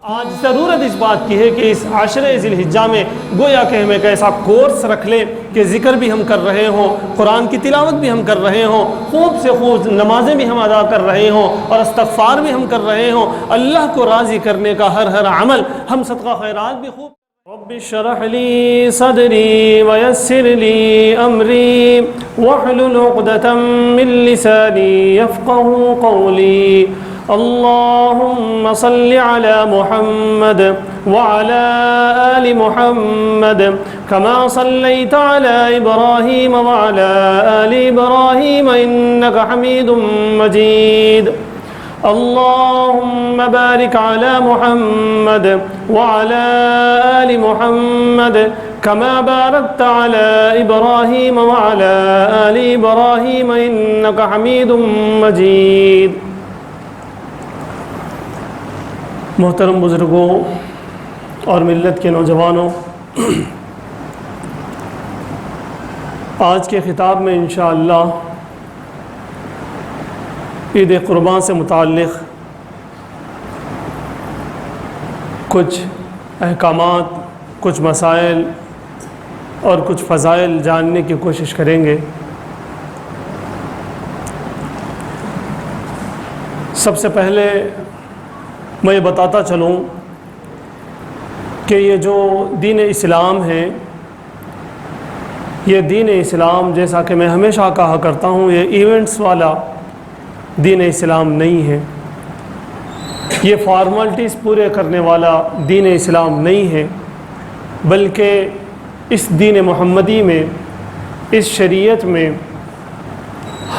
آج ضرورت اس بات کی ہے کہ اس عشرہ ذی الحجہ میں گویا کہ ہم ایک ایسا کورس رکھ لیں کہ ذکر بھی ہم کر رہے ہوں، قرآن کی تلاوت بھی ہم کر رہے ہوں، خوب سے خوب نمازیں بھی ہم ادا کر رہے ہوں اور استغفار بھی ہم کر رہے ہوں، اللہ کو راضی کرنے کا ہر عمل ہم صدقہ خیرات بھی خوب. رب اشرح لي صدري ويسر لي أمري واحلل عقدة من لساني يفقهوا قولي. اللهم صل على محمد وعلى آل محمد كما صليت على إبراهيم وعلى آل إبراهيم إنك حميد مجيد. اللهم بارك على محمد وعلى آل محمد كما باركت على إبراهيم وعلى آل إبراهيم إنك حميد مجيد. محترم بزرگوں اور ملت کے نوجوانوں، آج کے خطاب میں انشاءاللہ عید قربان سے متعلق کچھ احکامات، کچھ مسائل اور کچھ فضائل جاننے کی کوشش کریں گے. سب سے پہلے میں یہ بتاتا چلوں کہ یہ جو دین اسلام ہے، یہ دین اسلام جیسا کہ میں ہمیشہ کہا کرتا ہوں، یہ ایونٹس والا دین اسلام نہیں ہے، یہ فارملٹیز پورے کرنے والا دین اسلام نہیں ہے، بلکہ اس دین محمدی میں، اس شریعت میں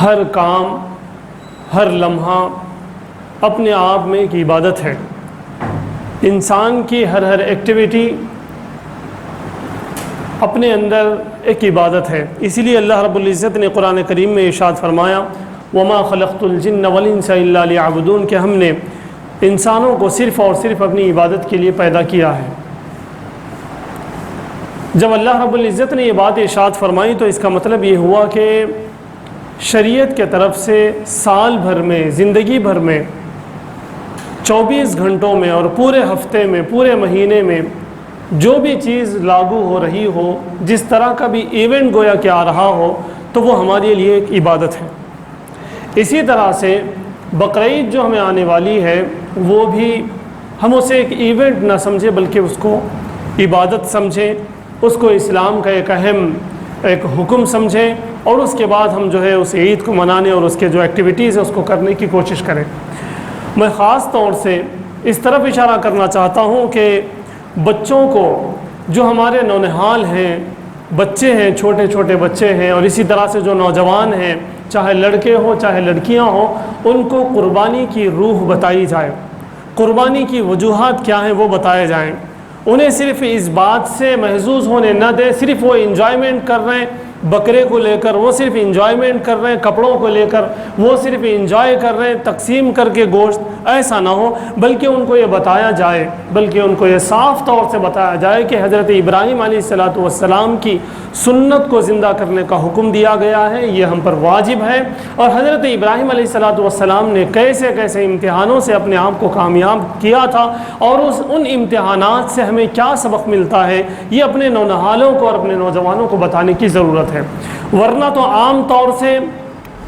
ہر کام، ہر لمحہ اپنے آپ میں ایک عبادت ہے. انسان کی ہر ایکٹیویٹی اپنے اندر ایک عبادت ہے. اسی لیے اللہ رب العزت نے قرآن کریم میں ارشاد فرمایا وَمَا خَلَقْتُ الْجِنَّ وَالْإِنسَ إِلَّا لِيَعْبُدُونَ کہ ہم نے انسانوں کو صرف اور صرف اپنی عبادت کے لیے پیدا کیا ہے. جب اللہ رب العزت نے یہ بات ارشاد فرمائی تو اس کا مطلب یہ ہوا کہ شریعت کے طرف سے سال بھر میں، زندگی بھر میں، 24 گھنٹوں میں اور پورے ہفتے میں، پورے مہینے میں جو بھی چیز لاگو ہو رہی ہو، جس طرح کا بھی ایونٹ گویا کہ آ رہا ہو، تو وہ ہمارے لیے ایک عبادت ہے. اسی طرح سے بقرعید جو ہمیں آنے والی ہے، وہ بھی ہم اسے ایک ایونٹ نہ سمجھیں بلکہ اس کو عبادت سمجھیں، اس کو اسلام کا ایک اہم ایک حکم سمجھیں، اور اس کے بعد ہم جو ہے اس عید کو منانے اور اس کے جو ایکٹیویٹیز ہیں اس کو کرنے کی کوشش کریں. میں خاص طور سے اس طرف اشارہ کرنا چاہتا ہوں کہ بچوں کو، جو ہمارے نونہال ہیں، بچے ہیں، چھوٹے چھوٹے بچے ہیں، اور اسی طرح سے جو نوجوان ہیں، چاہے لڑکے ہوں چاہے لڑکیاں ہوں، ان کو قربانی کی روح بتائی جائے، قربانی کی وجوہات کیا ہیں وہ بتائے جائیں. انہیں صرف اس بات سے محظوظ ہونے نہ دیں صرف وہ انجوائمنٹ کر رہے ہیں بکرے کو لے کر، وہ صرف انجوائمنٹ کر رہے ہیں کپڑوں کو لے کر، وہ صرف انجوائے کر رہے ہیں تقسیم کر کے گوشت، ایسا نہ ہو، بلکہ ان کو یہ بتایا جائے، بلکہ ان کو یہ صاف طور سے بتایا جائے کہ حضرت ابراہیم علیہ السلام کی سنت کو زندہ کرنے کا حکم دیا گیا ہے، یہ ہم پر واجب ہے، اور حضرت ابراہیم علیہ السلام نے کیسے کیسے امتحانوں سے اپنے آپ کو کامیاب کیا تھا، اور ان امتحانات سے ہمیں کیا سبق ملتا ہے، یہ اپنے نونہالوں کو اور اپنے نوجوانوں کو بتانے کی ضرورت ہے. ورنہ تو عام طور سے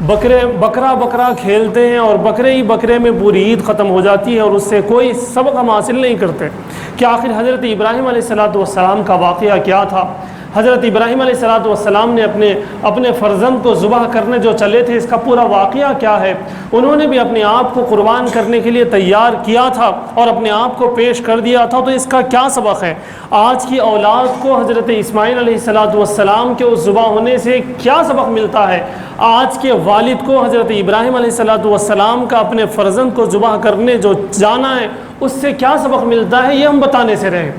بکرا کھیلتے ہیں اور بکرے میں پوری عید ختم ہو جاتی ہے، اور اس سے کوئی سبق ہم حاصل نہیں کرتے کہ آخر حضرت ابراہیم علیہ السلام کا واقعہ کیا تھا. حضرت ابراہیم علیہ السلام نے اپنے فرزند کو ذبح کرنے جو چلے تھے، اس کا پورا واقعہ کیا ہے. انہوں نے بھی اپنے آپ کو قربان کرنے کے لیے تیار کیا تھا اور اپنے آپ کو پیش کر دیا تھا، تو اس کا کیا سبق ہے. آج کی اولاد کو حضرت اسماعیل علیہ السلام کے اس ذبح ہونے سے کیا سبق ملتا ہے. آج کے والد کو حضرت ابراہیم علیہ السلام کا اپنے فرزند کو ذبح کرنے جو جانا ہے، اس سے کیا سبق ملتا ہے، یہ ہم بتانے سے رہے.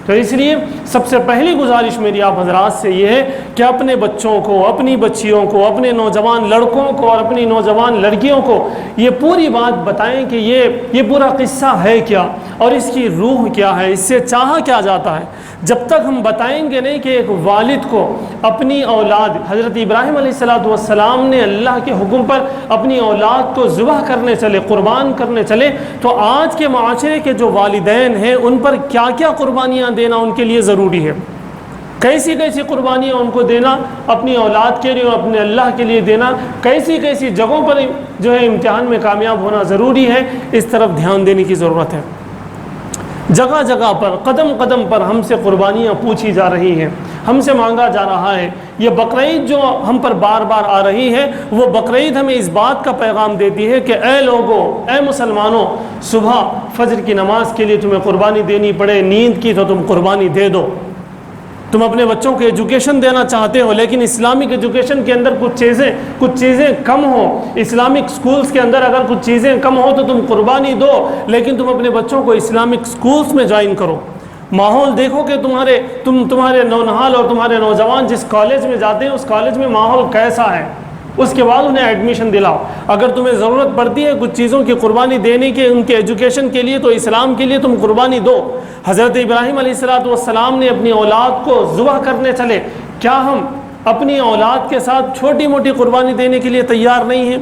تو اس لیے سب سے پہلی گزارش میری آپ حضرات سے یہ ہے کہ اپنے بچوں کو، اپنی بچیوں کو، اپنے نوجوان لڑکوں کو اور اپنی نوجوان لڑکیوں کو یہ پوری بات بتائیں کہ یہ پورا قصہ ہے کیا اور اس کی روح کیا ہے، اس سے چاہا کیا جاتا ہے. جب تک ہم بتائیں گے نہیں کہ ایک والد کو اپنی اولاد، حضرت ابراہیم علیہ السلام نے اللہ کے حکم پر اپنی اولاد کو ذبح کرنے چلے، قربان کرنے چلے، تو آج کے معاشرے کے جو والدین ہیں ان پر کیا کیا قربانیاں دینا ان کے لیے ضروری ہے، کیسی کیسی قربانیاں ان کو دینا اپنی اولاد کے لیے اور اپنے اللہ کے لیے دینا، کیسی کیسی جگہوں پر جو ہے امتحان میں کامیاب ہونا ضروری ہے، اس طرف دھیان دینے کی ضرورت ہے۔ جگہ جگہ پر، قدم قدم پر ہم سے قربانیاں پوچھی جا رہی ہیں، ہم سے مانگا جا رہا ہے۔ یہ بقرعید جو ہم پر بار بار آ رہی ہے، وہ بقرعید ہمیں اس بات کا پیغام دیتی ہے کہ اے لوگو، اے مسلمانوں، صبح فجر کی نماز کے لیے تمہیں قربانی دینی پڑے، نیند کی تو تم قربانی دے دو۔ تم اپنے بچوں کو ایجوکیشن دینا چاہتے ہو لیکن اسلامک ایجوکیشن کے اندر کچھ چیزیں کم ہوں، اسلامک سکولز کے اندر اگر کچھ چیزیں کم ہوں تو تم قربانی دو، لیکن تم اپنے بچوں کو اسلامک سکولز میں جوائن کرو۔ ماحول دیکھو کہ تمہارے نونہال اور تمہارے نوجوان جس کالج میں جاتے ہیں اس کالج میں ماحول کیسا ہے، اس کے بعد انہیں ایڈمیشن دلاؤ۔ اگر تمہیں ضرورت پڑتی ہے کچھ چیزوں کی قربانی دینے کے ان کے ایجوکیشن کے لیے تو اسلام کے لیے تم قربانی دو۔ حضرت ابراہیم علیہ السلام نے اپنی اولاد کو ذبح کرنے چلے، کیا ہم اپنی اولاد کے ساتھ چھوٹی موٹی قربانی دینے کے لیے تیار نہیں ہیں؟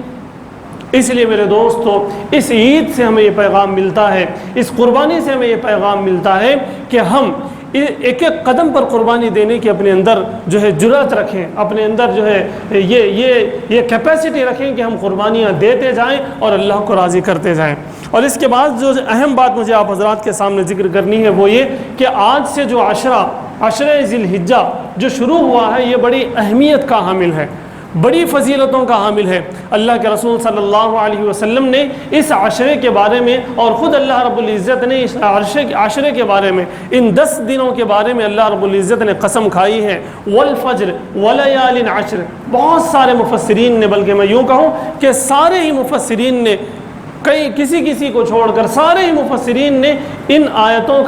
اس لیے میرے دوستو، اس عید سے ہمیں یہ پیغام ملتا ہے، اس قربانی سے ہمیں یہ پیغام ملتا ہے کہ ہم ایک ایک قدم پر قربانی دینے کی اپنے اندر جو ہے جرأت رکھیں، اپنے اندر جو ہے یہ کیپیسٹی رکھیں کہ ہم قربانیاں دیتے جائیں اور اللہ کو راضی کرتے جائیں۔ اور اس کے بعد جو اہم بات مجھے آپ حضرات کے سامنے ذکر کرنی ہے وہ یہ کہ آج سے جو عشرہ ذی الحجہ جو شروع ہوا ہے یہ بڑی اہمیت کا حامل ہے، بڑی فضیلتوں کا حامل ہے۔ اللہ کے رسول صلی اللہ علیہ وسلم نے اس عشرے کے بارے میں اور خود اللہ رب العزت نے اس عشرے کے بارے میں، ان 10 دنوں کے بارے میں اللہ رب العزت نے قسم کھائی ہے، والفجر ولیال عشر۔ بہت سارے مفسرین نے، بلکہ میں یوں کہوں کہ سارے ہی مفسرین نے، کسی کو چھوڑ کر سارے ہی مفسرین نے ان آیتوں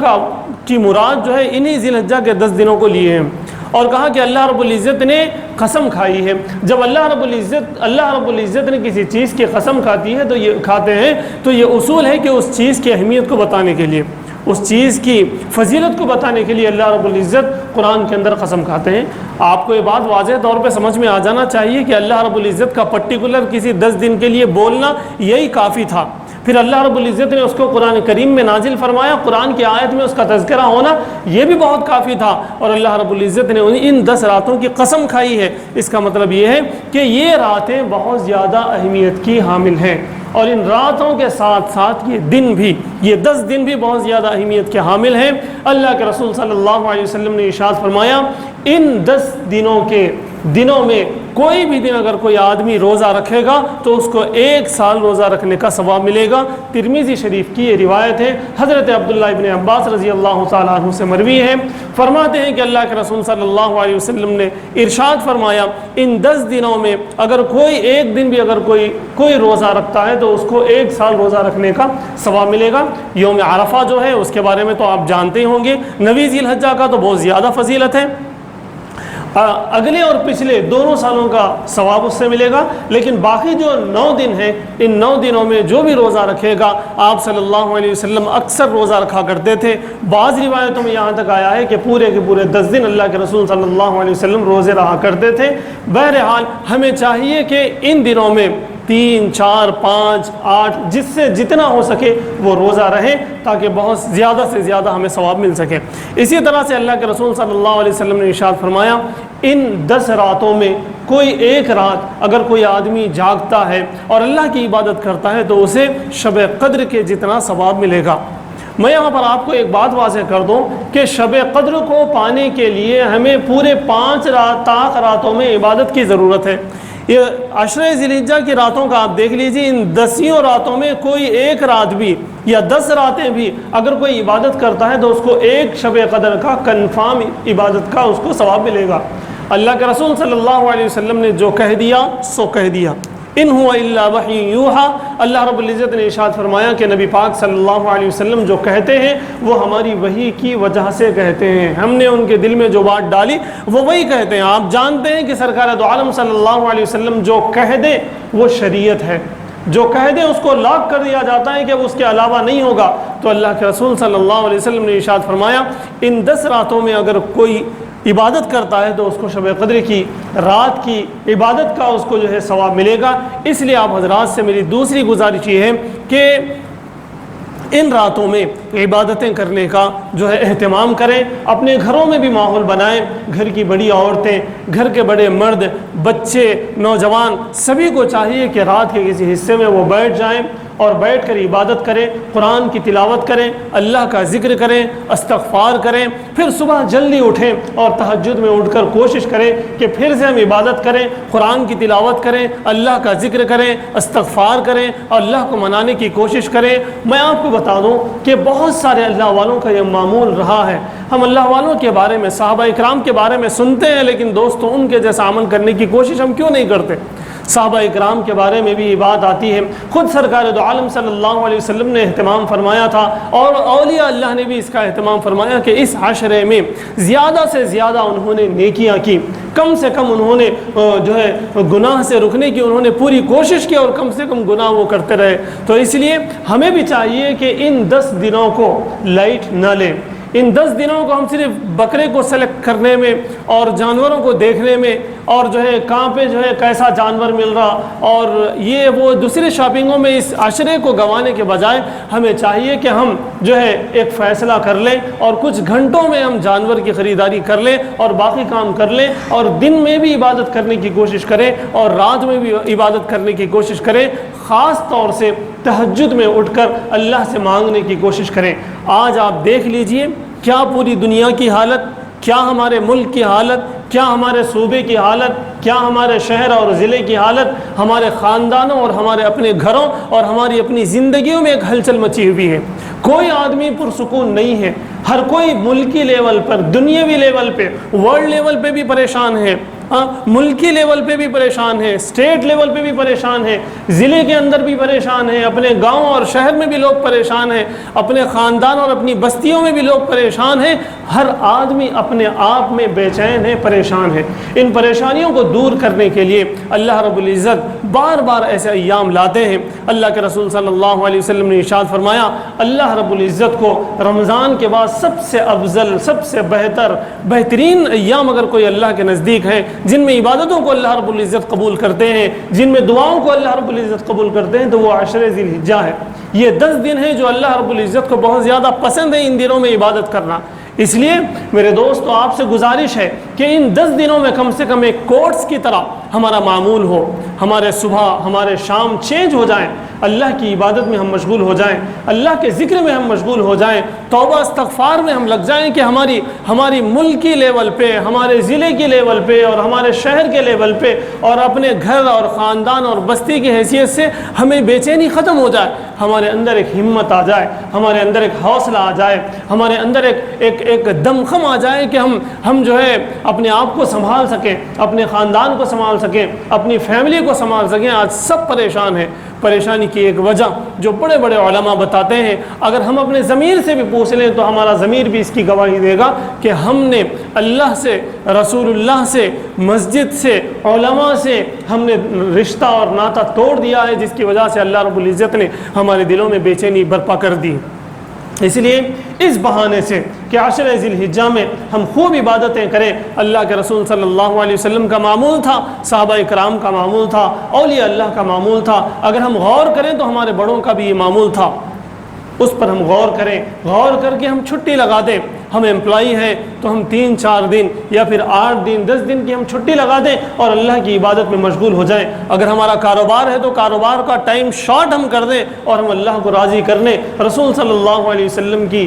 کی مراد جو ہے انہی ذی الحجہ کے 10 دنوں کو لیے ہیں اور کہا کہ اللہ رب العزت نے قسم کھائی ہے۔ جب اللہ رب العزت نے کسی چیز کی قسم کھاتے ہیں تو یہ اصول ہے کہ اس چیز کی اہمیت کو بتانے کے لیے، اس چیز کی فضیلت کو بتانے کے لیے اللہ رب العزت قرآن کے اندر قسم کھاتے ہیں۔ آپ کو یہ بات واضح طور پہ سمجھ میں آ جانا چاہیے کہ اللہ رب العزت کا پرٹیکولر کسی 10 دن کے لیے بولنا یہی کافی تھا، پھر اللہ رب العزت نے اس کو قرآن کریم میں نازل فرمایا، قرآن کی آیت میں اس کا تذکرہ ہونا یہ بھی بہت کافی تھا، اور اللہ رب العزت نے ان 10 راتوں کی قسم کھائی ہے۔ اس کا مطلب یہ ہے کہ یہ راتیں بہت زیادہ اہمیت کی حامل ہیں، اور ان راتوں کے ساتھ ساتھ یہ 10 دن بھی بہت زیادہ اہمیت کے حامل ہیں۔ اللہ کے رسول صلی اللہ علیہ وسلم نے ارشاد فرمایا، ان 10 دنوں میں کوئی بھی دن اگر کوئی آدمی روزہ رکھے گا تو اس کو 1 سال روزہ رکھنے کا ثواب ملے گا۔ ترمذی شریف کی یہ روایت ہے، حضرت عبداللہ ابن عباس رضی اللہ تعالیٰ عنہ سے مروی ہے، فرماتے ہیں کہ اللہ کے رسول صلی اللہ علیہ وسلم نے ارشاد فرمایا، ان 10 دنوں میں اگر کوئی ایک دن بھی اگر کوئی روزہ رکھتا ہے تو اس کو 1 سال روزہ رکھنے کا ثواب ملے گا۔ یوم عرفہ جو ہے اس کے بارے میں تو آپ جانتے ہوں گے، 9 ذی الحجہ کا تو بہت زیادہ فضیلت ہے، اگلے اور پچھلے دونوں سالوں کا ثواب اس سے ملے گا، لیکن باقی جو 9 دن ہیں ان 9 دنوں میں جو بھی روزہ رکھے گا، آپ صلی اللہ علیہ وسلم اکثر روزہ رکھا کرتے تھے۔ بعض روایتوں میں یہاں تک آیا ہے کہ پورے کے پورے 10 دن اللہ کے رسول صلی اللہ علیہ وسلم روزے رہا کرتے تھے۔ بہرحال ہمیں چاہیے کہ ان دنوں میں 3، 4، 5، 8 جس سے جتنا ہو سکے وہ روزہ رہے تاکہ بہت زیادہ سے زیادہ ہمیں ثواب مل سکے۔ اسی طرح سے اللہ کے رسول صلی اللہ علیہ وسلم نے ارشاد فرمایا، ان 10 راتوں میں کوئی ایک رات اگر کوئی آدمی جاگتا ہے اور اللہ کی عبادت کرتا ہے تو اسے شب قدر کے جتنا ثواب ملے گا۔ میں یہاں پر آپ کو ایک بات واضح کر دوں کہ شب قدر کو پانے کے لیے ہمیں پورے 5 راتوں میں عبادت کی ضرورت ہے۔ یہ عشرہ ذی الحجہ کی راتوں کا آپ دیکھ لیجیے، ان 10 راتوں میں کوئی ایک رات بھی یا 10 راتیں بھی اگر کوئی عبادت کرتا ہے تو اس کو ایک شب قدر کا کنفرم عبادت کا اس کو ثواب ملے گا۔ اللہ کے رسول صلی اللہ علیہ وسلم نے جو کہہ دیا سو کہہ دیا، ان هو الا وحی یوحی۔ اللہ رب العزت نے ارشاد فرمایا کہ نبی پاک صلی اللہ علیہ وسلم جو کہتے ہیں وہ ہماری وحی کی وجہ سے کہتے ہیں، ہم نے ان کے دل میں جو بات ڈالی وہ وہی کہتے ہیں۔ آپ جانتے ہیں کہ سرکار دو عالم صلی اللہ علیہ وسلم جو کہہ دیں وہ شریعت ہے، جو کہہ دیں اس کو لاک کر دیا جاتا ہے کہ اب اس کے علاوہ نہیں ہوگا۔ تو اللہ کے رسول صلی اللہ علیہ وسلم نے ارشاد فرمایا ان 10 راتوں میں اگر کوئی عبادت کرتا ہے تو اس کو شب قدر کی رات کی عبادت کا اس کو جو ہے ثواب ملے گا۔ اس لیے آپ حضرات سے میری دوسری گزارش یہ ہے کہ ان راتوں میں عبادتیں کرنے کا جو ہے اہتمام کریں، اپنے گھروں میں بھی ماحول بنائیں، گھر کی بڑی عورتیں، گھر کے بڑے مرد، بچے، نوجوان سبھی کو چاہیے کہ رات کے کسی حصے میں وہ بیٹھ جائیں اور بیٹھ کر عبادت کریں، قرآن کی تلاوت کریں، اللہ کا ذکر کریں، استغفار کریں، پھر صبح جلدی اٹھیں اور تہجد میں اٹھ کر کوشش کریں کہ پھر سے ہم عبادت کریں، قرآن کی تلاوت کریں، اللہ کا ذکر کریں، استغفار کریں اور اللہ کو منانے کی کوشش کریں۔ میں آپ کو بتا دوں کہ بہت سارے اللہ والوں کا یہ معمول رہا ہے۔ ہم اللہ والوں کے بارے میں، صحابہ اکرام کے بارے میں سنتے ہیں، لیکن دوستوں ان کے جیسا عمل کرنے کی کوشش ہم کیوں نہیں کرتے؟ صحابہ اکرام کے بارے میں بھی یہ بات آتی ہے، خود سرکار دو عالم صلی اللہ علیہ وسلم نے اہتمام فرمایا تھا اور اولیاء اللہ نے بھی اس کا اہتمام فرمایا کہ اس عشرے میں زیادہ سے زیادہ انہوں نے نیکیاں کی، کم سے کم انہوں نے جو ہے گناہ سے رکنے کی انہوں نے پوری کوشش کی اور کم سے کم گناہ وہ کرتے رہے۔ تو اس لیے ہمیں بھی چاہیے کہ ان 10 دنوں کو لائٹ نہ لیں، ان 10 دنوں کو ہم صرف بکرے کو سلیکٹ کرنے میں اور جانوروں کو دیکھنے میں اور جو ہے کہاں پہ جو ہے کیسا جانور مل رہا اور یہ وہ دوسری شاپنگوں میں اس عشرے کو گنوانے کے بجائے ہمیں چاہیے کہ ہم جو ہے ایک فیصلہ کر لیں اور کچھ گھنٹوں میں ہم جانور کی خریداری کر لیں اور باقی کام کر لیں اور دن میں بھی عبادت کرنے کی کوشش کریں اور رات میں بھی عبادت کرنے کی کوشش کریں، خاص طور سے تہجد میں اٹھ کر اللہ سے مانگنے کی کوشش کریں۔ آج آپ دیکھ لیجئے کیا پوری دنیا کی حالت، کیا ہمارے ملک کی حالت، کیا ہمارے صوبے کی حالت، کیا ہمارے شہر اور ضلع کی حالت، ہمارے خاندانوں اور ہمارے اپنے گھروں اور ہماری اپنی زندگیوں میں ایک ہلچل مچی ہوئی ہے۔ کوئی آدمی پرسکون نہیں ہے، ہر کوئی ملکی لیول پر، دنیاوی لیول پہ، ورلڈ لیول پہ بھی پریشان ہے، ملکی لیول پہ بھی پریشان ہے، اسٹیٹ لیول پہ بھی پریشان ہے، ضلع کے اندر بھی پریشان ہے، اپنے گاؤں اور شہر میں بھی لوگ پریشان ہیں، اپنے خاندان اور اپنی بستیوں میں بھی لوگ پریشان ہیں۔ ہر آدمی اپنے آپ میں بے چین ہے، پریشان ہے۔ ان پریشانیوں کو دور کرنے کے لیے اللہ رب العزت بار بار ایسے ایام لاتے ہیں۔ اللہ کے رسول صلی اللہ علیہ وسلم نے ارشاد فرمایا اللہ رب العزت کو رمضان کے بعد سب سے افضل، سب سے بہترین ایام اگر کوئی اللہ کے نزدیک ہے جن میں عبادتوں کو اللہ رب العزت قبول کرتے ہیں، جن میں دعاؤں کو اللہ رب العزت قبول کرتے ہیں، تو وہ عشر ذی الحجہ ہے۔ یہ 10 دن ہیں جو اللہ رب العزت کو بہت زیادہ پسند ہے ان دنوں میں عبادت کرنا۔ اس لیے میرے دوستو آپ سے گزارش ہے کہ ان 10 دنوں میں کم سے کم ایک کورس کی طرح ہمارا معمول ہو، ہمارے صبح ہمارے شام چینج ہو جائیں، اللہ کی عبادت میں ہم مشغول ہو جائیں، اللہ کے ذکر میں ہم مشغول ہو جائیں، توبہ استغفار میں ہم لگ جائیں کہ ہماری ملکی لیول پہ، ہمارے ضلع کی لیول پہ اور ہمارے شہر کے لیول پہ اور اپنے گھر اور خاندان اور بستی کی حیثیت سے ہمیں بے چینی ختم ہو جائے، ہمارے اندر ایک ہمت آ جائے، ہمارے اندر ایک حوصلہ آ جائے، ہمارے اندر ایک دمخم آ جائے کہ ہم جو ہے اپنے آپ کو سنبھال سکیں، اپنے خاندان کو سنبھال سکیں، اپنی فیملی کو سنبھال سکیں۔ آج سب پریشان ہیں۔ پریشانی کی ایک وجہ جو بڑے بڑے علماء بتاتے ہیں، اگر ہم اپنے ضمیر سے بھی پوچھ لیں تو ہمارا ضمیر بھی اس کی گواہی دے گا کہ ہم نے اللہ سے، رسول اللہ سے، مسجد سے، علماء سے ہم نے رشتہ اور ناطہ توڑ دیا ہے، جس کی وجہ سے اللہ رب العزت نے ہمارے دلوں میں بے چینی برپا کر دی۔ اس لیے اس بہانے سے کہ عشر ذی الحجہ میں ہم خوب عبادتیں کریں، اللہ کے رسول صلی اللہ علیہ وسلم کا معمول تھا، صحابہ اکرام کا معمول تھا، اولیاء اللہ کا معمول تھا۔ اگر ہم غور کریں تو ہمارے بڑوں کا بھی یہ معمول تھا، اس پر ہم غور کریں، غور کر کے ہم چھٹی لگا دیں۔ ہم امپلائی ہیں تو ہم 3-4 دن یا پھر 8 دن 10 دن کی ہم چھٹی لگا دیں اور اللہ کی عبادت میں مشغول ہو جائیں۔ اگر ہمارا کاروبار ہے تو کاروبار کا ٹائم شارٹ ہم کر دیں اور ہم اللہ کو راضی کرنے، رسول صلی اللہ علیہ وسلم کی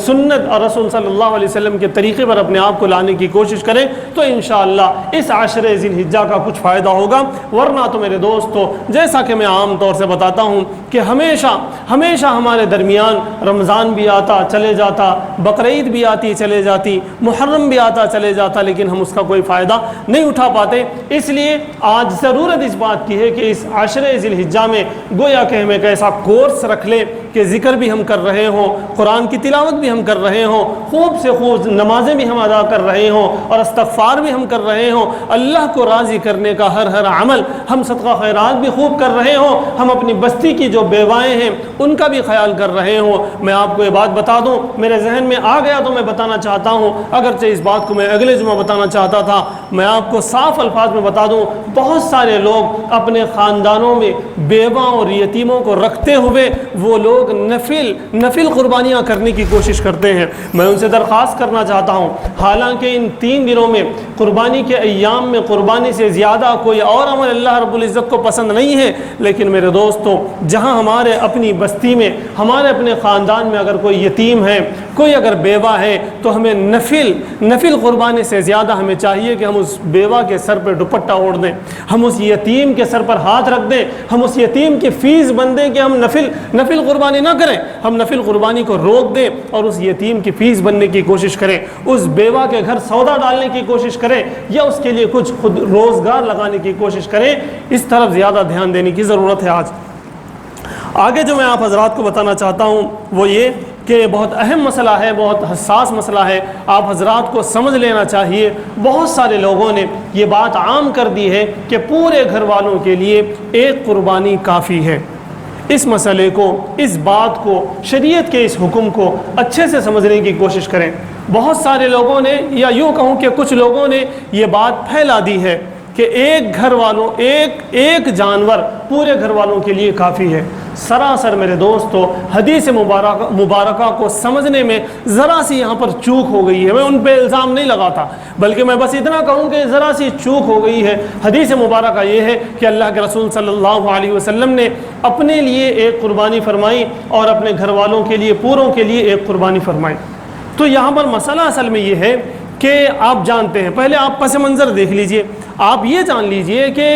سنت اور رسول صلی اللہ علیہ وسلم کے طریقے پر اپنے آپ کو لانے کی کوشش کریں تو انشاءاللہ اس عشر ذی الحجہ کا کچھ فائدہ ہوگا۔ ورنہ تو میرے دوستو، جیسا کہ میں عام طور سے بتاتا ہوں کہ ہمیشہ ہمارے درمیان رمضان بھی آتا چلے جاتا، بقرعید بھی آتی چلے جاتی، محرم بھی آتا چلے جاتا، لیکن ہم اس کا کوئی فائدہ نہیں اٹھا پاتے۔ اس لیے آج ضرورت اس بات کی ہے کہ اس عشر ذی الحجہ میں گویا کہ ہم ایک ایسا کورس رکھ لیں کہ ذکر بھی ہم کر رہے ہوں، قرآن کی تلاوت بھی ہم کر رہے ہوں، خوب سے خوب نمازیں بھی ہم ادا کر رہے ہوں اور استغفار بھی ہم کر رہے ہوں، اللہ کو راضی کرنے کا ہر عمل، ہم صدقہ خیرات بھی خوب کر رہے ہوں، ہم اپنی بستی کی جو بیوائیں ہیں ان کا بھی خیال کر رہے ہوں۔ میں آپ کو یہ بات بتا دوں، میرے ذہن میں آ گیا تو میں بتانا چاہتا ہوں، اگرچہ اس بات کو میں اگلے جمعہ بتانا چاہتا تھا، میں آپ کو صاف الفاظ میں بتا دوں، بہت سارے لوگ اپنے خاندانوں میں بیواں اور یتیموں کو رکھتے ہوئے وہ لوگ نفل قربانیاں کرنے کی کوشش کرتے ہیں۔ میں ان سے درخواست کرنا چاہتا ہوں، حالانکہ ان 3 دنوں میں قربانی کے ایام میں قربانی سے زیادہ کوئی اور عمل اللہ رب العزت کو پسند نہیں ہے، لیکن میرے دوستوں، جہاں ہمارے اپنی بستی میں، ہمارے اپنے خاندان میں اگر کوئی یتیم ہے، کوئی اگر بیوہ ہے، تو ہمیں نفل قربانی سے زیادہ ہمیں چاہیے کہ ہم اس بیوہ کے سر پہ دوپٹہ اوڑھ دیں، ہم اس یتیم کے سر پر ہاتھ رکھ دیں، ہم اس یتیم کی فیس بن دیں کہ ہم نفل قربانی نہ کریں، ہم نفل قربانی کو روک دیں اور اس یتیم کی فیس بننے کی کوشش کریں، اس بیوہ کے گھر سودا ڈالنے کی کوشش کریں یا اس کے لیے کچھ خود روزگار لگانے کی کوشش کریں۔ اس طرف زیادہ دھیان دینے کی ضرورت ہے۔ آگے جو میں آپ حضرات کو بتانا چاہتا ہوں وہ یہ کہ بہت اہم مسئلہ ہے، بہت حساس مسئلہ ہے، آپ حضرات کو سمجھ لینا چاہیے۔ بہت سارے لوگوں نے یہ بات عام کر دی ہے کہ پورے گھر والوں کے لیے ایک قربانی کافی ہے۔ اس مسئلے کو، اس بات کو، شریعت کے اس حکم کو اچھے سے سمجھنے کی کوشش کریں۔ بہت سارے لوگوں نے، یا یوں کہوں کہ کچھ لوگوں نے یہ بات پھیلا دی ہے کہ ایک گھر والوں، ایک جانور پورے گھر والوں کے لیے کافی ہے۔ سراسر میرے دوستو، حدیث مبارکہ کو سمجھنے میں ذرا سی یہاں پر چوک ہو گئی ہے۔ میں ان پہ الزام نہیں لگاتا، بلکہ میں بس اتنا کہوں کہ ذرا سی چوک ہو گئی ہے۔ حدیث مبارکہ یہ ہے کہ اللہ کے رسول صلی اللہ علیہ وسلم نے اپنے لیے ایک قربانی فرمائی اور اپنے گھر والوں کے لیے، پوروں کے لیے ایک قربانی فرمائی۔ تو یہاں پر مسئلہ اصل میں یہ ہے کہ آپ جانتے ہیں، پہلے آپ پس منظر دیکھ لیجئے، آپ یہ جان لیجئے کہ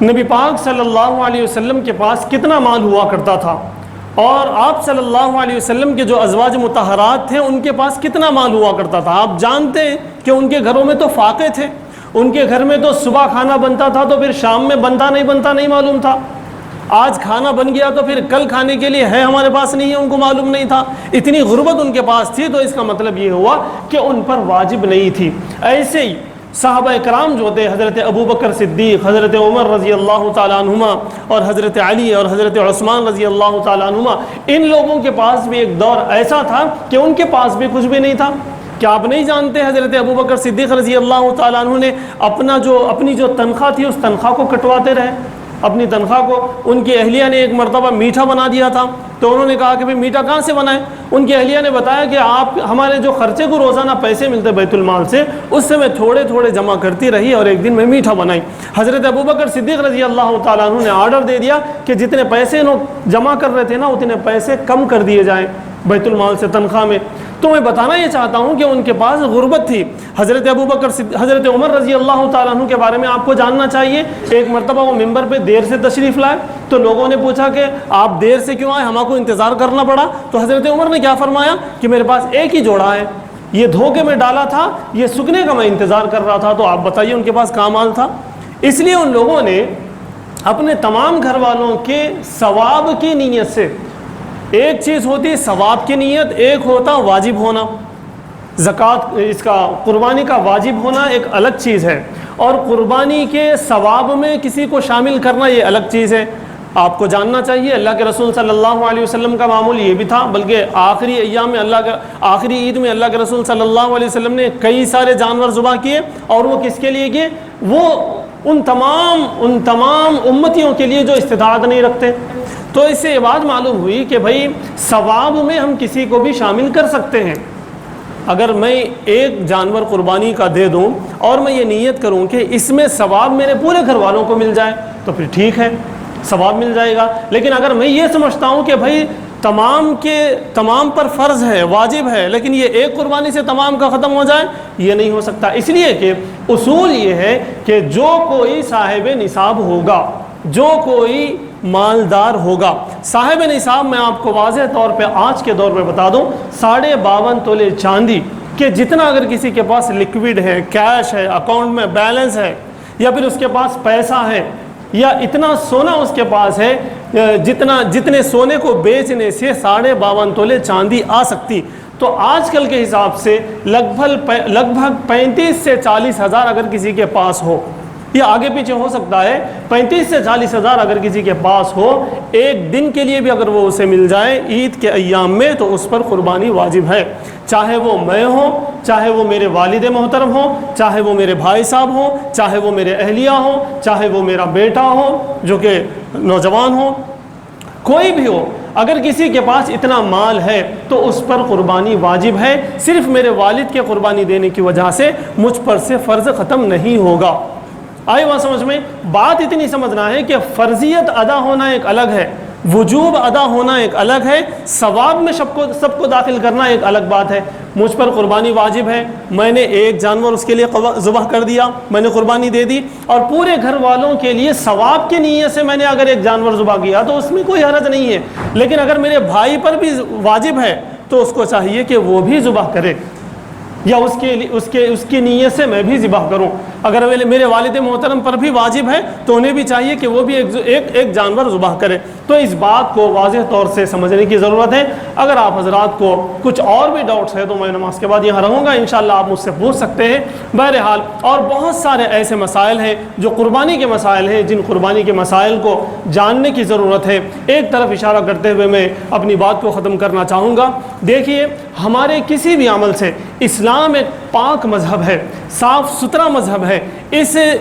نبی پاک صلی اللہ علیہ وسلم کے پاس کتنا مال ہوا کرتا تھا، اور آپ صلی اللہ علیہ وسلم کے جو ازواج مطہرات تھے ان کے پاس کتنا مال ہوا کرتا تھا۔ آپ جانتے ہیں کہ ان کے گھروں میں تو فاقے تھے، ان کے گھر میں تو صبح کھانا بنتا تھا تو پھر شام میں بنتا نہیں معلوم تھا، آج کھانا بن گیا تو پھر کل کھانے کے لیے ہے ہمارے پاس نہیں ہے، ان کو معلوم نہیں تھا۔ اتنی غربت ان کے پاس تھی، تو اس کا مطلب یہ ہوا کہ ان پر واجب نہیں تھی۔ ایسے ہی صحابہ کرام جو تھے، حضرت ابوبکر صدیق، حضرت عمر رضی اللہ تعالیٰ عنہما، اور حضرت علی اور حضرت عثمان رضی اللہ تعالیٰ عنہما، ان لوگوں کے پاس بھی ایک دور ایسا تھا کہ ان کے پاس بھی کچھ بھی نہیں تھا۔ کیا آپ نہیں جانتے حضرت ابوبکر صدیق رضی اللہ تعالیٰ عنہ نے اپنی جو تنخواہ تھی اس تنخواہ کو کٹواتے رہے، اپنی تنخواہ کو۔ ان کی اہلیہ نے ایک مرتبہ میٹھا بنا دیا تھا، تو انہوں نے کہا کہ بھئی میٹھا کہاں سے بنائیں؟ ان کی اہلیہ نے بتایا کہ آپ ہمارے جو خرچے کو روزانہ پیسے ملتے بیت المال سے، اس سے میں تھوڑے تھوڑے جمع کرتی رہی اور ایک دن میں میٹھا بنائی۔ حضرت ابوبکر صدیق رضی اللہ تعالیٰ عنہ نے آرڈر دے دیا کہ جتنے پیسے انہوں جمع کر رہے تھے نا، اتنے پیسے کم کر دیے جائیں بیت المال سے، تنخواہ میں۔ تو میں بتانا یہ چاہتا ہوں کہ ان کے پاس غربت تھی۔ حضرت عمر رضی اللہ تعالیٰ عنہ کے بارے میں آپ کو جاننا چاہیے۔ ایک مرتبہ وہ ممبر پہ دیر سے تشریف لائے، تو لوگوں نے پوچھا کہ آپ دیر سے کیوں آئے، ہم کو انتظار کرنا پڑا۔ تو حضرت عمر نے کیا فرمایا کہ میرے پاس ایک ہی جوڑا ہے، یہ دھوکے میں ڈالا تھا، یہ سکنے کا میں انتظار کر رہا تھا۔ تو آپ بتائیے ان کے پاس کہاں مال تھا۔ اس لیے ان لوگوں نے اپنے تمام گھر والوں کے ثواب کی نیت سے، ایک چیز ہوتی ہے ثواب کی نیت، ایک ہوتا واجب ہونا۔ زکوٰۃ، اس کا قربانی کا واجب ہونا ایک الگ چیز ہے، اور قربانی کے ثواب میں کسی کو شامل کرنا یہ الگ چیز ہے۔ آپ کو جاننا چاہیے اللہ کے رسول صلی اللہ علیہ وسلم کا معمول یہ بھی تھا، بلکہ آخری ایام میں آخری عید میں اللہ کے رسول صلی اللہ علیہ وسلم نے کئی سارے جانور ذبح کیے، اور وہ کس کے لیے کیے؟ وہ ان تمام امتیوں کے لیے جو استطاعت نہیں رکھتے۔ تو اس سے یہ بات معلوم ہوئی کہ بھائی ثواب میں ہم کسی کو بھی شامل کر سکتے ہیں۔ اگر میں ایک جانور قربانی کا دے دوں اور میں یہ نیت کروں کہ اس میں ثواب میرے پورے گھر والوں کو مل جائے تو پھر ٹھیک ہے، ثواب مل جائے گا۔ لیکن اگر میں یہ سمجھتا ہوں کہ بھائی تمام پر فرض ہے، واجب ہے، لیکن یہ ایک قربانی سے تمام کا ختم ہو جائے، یہ نہیں ہو سکتا۔ اس لیے کہ اصول یہ ہے کہ جو کوئی صاحب نصاب ہوگا، جو کوئی مالدار ہوگا، صاحب نصاب میں آپ کو واضح طور پہ آج کے دور میں بتا دوں، 52.5 تولے چاندی کہ جتنا اگر کسی کے پاس لکوڈ ہے، کیش ہے، اکاؤنٹ میں بیلنس ہے، یا پھر اس کے پاس پیسہ ہے، یا اتنا سونا اس کے پاس ہے جتنے سونے کو بیچنے سے 52.5 تولے چاندی آ سکتی، تو آج کل کے حساب سے لگ بھگ 35 سے 40 ہزار اگر کسی کے پاس ہو، یہ آگے پیچھے ہو سکتا ہے، 35 سے 40 ہزار اگر کسی کے پاس ہو، ایک دن کے لیے بھی اگر وہ اسے مل جائے عید کے ایام میں، تو اس پر قربانی واجب ہے، چاہے وہ میں ہوں، چاہے وہ میرے والد محترم ہوں، چاہے وہ میرے بھائی صاحب ہوں، چاہے وہ میرے اہلیہ ہوں، چاہے وہ میرا بیٹا ہو جو کہ نوجوان ہو، کوئی بھی ہو، اگر کسی کے پاس اتنا مال ہے تو اس پر قربانی واجب ہے۔ صرف میرے والد کے قربانی دینے کی وجہ سے مجھ پر سے فرض ختم نہیں ہوگا۔ آئی بات سمجھ میں؟ بات اتنی سمجھنا ہے کہ فرضیت ادا ہونا ایک الگ ہے، وجوب ادا ہونا ایک الگ ہے، ثواب میں سب کو داخل کرنا ایک الگ بات ہے۔ مجھ پر قربانی واجب ہے، میں نے ایک جانور اس کے لیے ذبح کر دیا، میں نے قربانی دے دی، اور پورے گھر والوں کے لیے ثواب کی نیت سے میں نے اگر ایک جانور ذبح کیا تو اس میں کوئی حرج نہیں ہے۔ لیکن اگر میرے بھائی پر بھی واجب ہے تو اس کو چاہیے کہ وہ بھی ذبح کرے، یا اس کی نیت سے میں بھی ذبح کروں۔ اگر میرے والد محترم پر بھی واجب ہے تو انہیں بھی چاہیے کہ وہ بھی ایک جانور ذبح کرے۔ تو اس بات کو واضح طور سے سمجھنے کی ضرورت ہے۔ اگر آپ حضرات کو کچھ اور بھی ڈاؤٹس ہے تو میں نماز کے بعد یہاں رہوں گا، انشاءاللہ آپ مجھ سے پوچھ سکتے ہیں۔ بہرحال اور بہت سارے ایسے مسائل ہیں جو قربانی کے مسائل ہیں، جن قربانی کے مسائل کو جاننے کی ضرورت ہے۔ ایک طرف اشارہ کرتے ہوئے میں اپنی بات کو ختم کرنا چاہوں گا۔ دیکھیے، ہمارے کسی بھی عمل سے اسلام ایک پاک مذہب ہے، صاف ستھرا مذہب ہے۔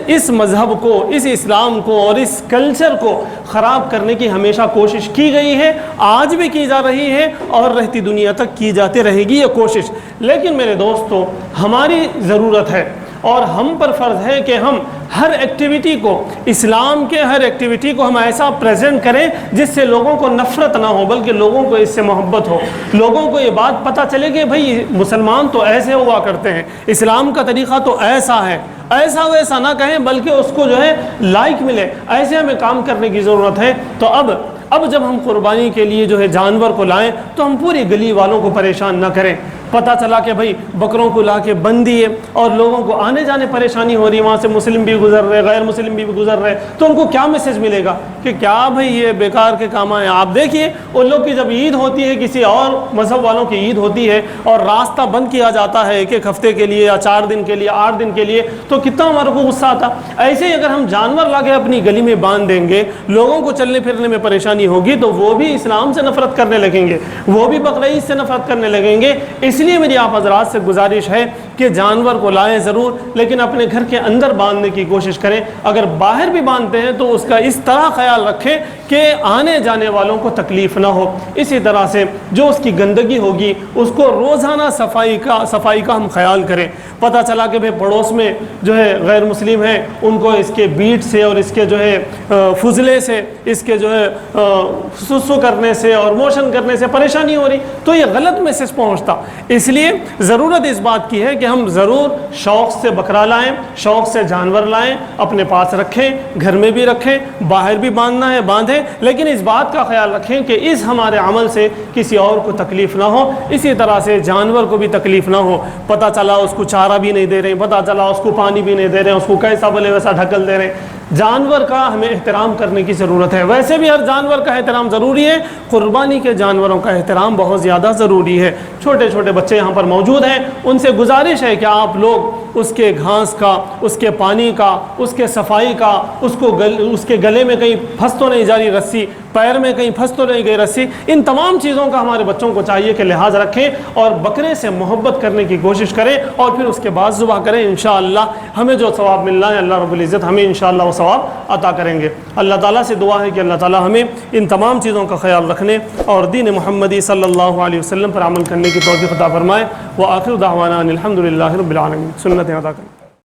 اس مذہب کو، اس اسلام کو اور اس کلچر کو خراب کرنے کی ہمیشہ کوشش کی گئی ہے، آج بھی کی جا رہی ہے اور رہتی دنیا تک کی جاتی رہے گی یہ کوشش۔ لیکن میرے دوستو، ہماری ضرورت ہے اور ہم پر فرض ہے کہ ہم ہر ایکٹیویٹی کو، اسلام کے ہر ایکٹیویٹی کو ہم ایسا پریزنٹ کریں جس سے لوگوں کو نفرت نہ ہو، بلکہ لوگوں کو اس سے محبت ہو، لوگوں کو یہ بات پتہ چلے کہ بھئی مسلمان تو ایسے ہوا کرتے ہیں، اسلام کا طریقہ تو ایسا ہے، ایسا ویسا نہ کہیں بلکہ اس کو جو ہے لائک ملے، ایسے ہمیں کام کرنے کی ضرورت ہے۔ تو اب جب ہم قربانی کے لیے جو ہے جانور کو لائیں تو ہم پوری گلی والوں کو پریشان نہ کریں۔ پتہ چلا کہ بھئی بکروں کو لا کے بند دیے اور لوگوں کو آنے جانے پریشانی ہو رہی ہے، وہاں سے مسلم بھی گزر رہے، غیر مسلم بھی گزر رہے، تو ان کو کیا میسج ملے گا کہ کیا بھئی یہ بیکار کے کام آئے۔ آپ دیکھیے ان لوگ کی جب عید ہوتی ہے، کسی اور مذہب والوں کی عید ہوتی ہے اور راستہ بند کیا جاتا ہے ایک ہفتے کے لیے یا 4 دن کے لیے، 8 دن کے لیے، تو کتنا ہمارے کو غصہ آتا۔ ایسے ہی اگر ہم جانور لا کے اپنی گلی میں باندھ دیں گے، لوگوں کو چلنے پھرنے میں پریشانی ہوگی تو وہ بھی اسلام سے نفرت کرنے لگیں گے، وہ بھی بقرعید سے نفرت کرنے لگیں گے۔ اس لیے میری آپ حضرات سے گزارش ہے کہ جانور کو لائیں ضرور، لیکن اپنے گھر کے اندر باندھنے کی کوشش کریں۔ اگر باہر بھی باندھتے ہیں تو اس کا اس طرح خیال رکھیں کہ آنے جانے والوں کو تکلیف نہ ہو۔ اسی طرح سے جو اس کی گندگی ہوگی اس کو روزانہ صفائی کا ہم خیال کریں۔ پتہ چلا کہ بھئی پڑوس میں جو ہے غیر مسلم ہیں، ان کو اس کے بیٹ سے اور اس کے جو ہے فضلے سے، اس کے جو ہے سسو کرنے سے اور موشن کرنے سے پریشانی ہو رہی، تو یہ غلط میسج پہنچتا۔ اس لیے ضرورت اس بات کی ہے کہ ہم ضرور شوق سے بکرا لائیں، شوق سے جانور لائیں، اپنے پاس رکھیں، گھر میں بھی رکھیں، باہر بھی باندھنا ہے باندھیں، لیکن اس بات کا خیال رکھیں کہ اس ہمارے عمل سے کسی اور کو تکلیف نہ ہو، اسی طرح سے جانور کو بھی تکلیف نہ ہو۔ پتہ چلا اس کو چارہ بھی نہیں دے رہے، پتہ چلا اس کو پانی بھی نہیں دے رہے، اس کو کیسا بولے ویسا ڈھکل دے رہے۔ جانور کا ہمیں احترام کرنے کی ضرورت ہے۔ ویسے بھی ہر جانور کا احترام ضروری ہے، قربانی کے جانوروں کا احترام بہت زیادہ ضروری ہے۔ چھوٹے چھوٹے بچے یہاں پر موجود ہیں، ان سے گزارش ہے کہ آپ لوگ اس کے گھاس کا، اس کے پانی کا، اس کے صفائی کا، اس کے گلے میں کہیں پھنس تو نہیں جا رہی رسی، پیر میں کہیں پھنس تو نہیں گئی رسی، ان تمام چیزوں کا ہمارے بچوں کو چاہیے کہ لحاظ رکھیں اور بکرے سے محبت کرنے کی کوشش کریں اور پھر اس کے بعد ذبح کریں۔ انشاءاللہ ہمیں جو ثواب ملنا ہے اللہ رب العزت ہمیں انشاءاللہ وہ ثواب عطا کریں گے۔ اللہ تعالیٰ سے دعا ہے کہ اللہ تعالیٰ ہمیں ان تمام چیزوں کا خیال رکھنے اور دین محمدی صلی اللہ علیہ وسلم پر عمل کرنے کی توفیق عطا فرمائے۔ وآخر دعوانا ان الحمد للہ رب العالمین۔ سنت ادا کریں۔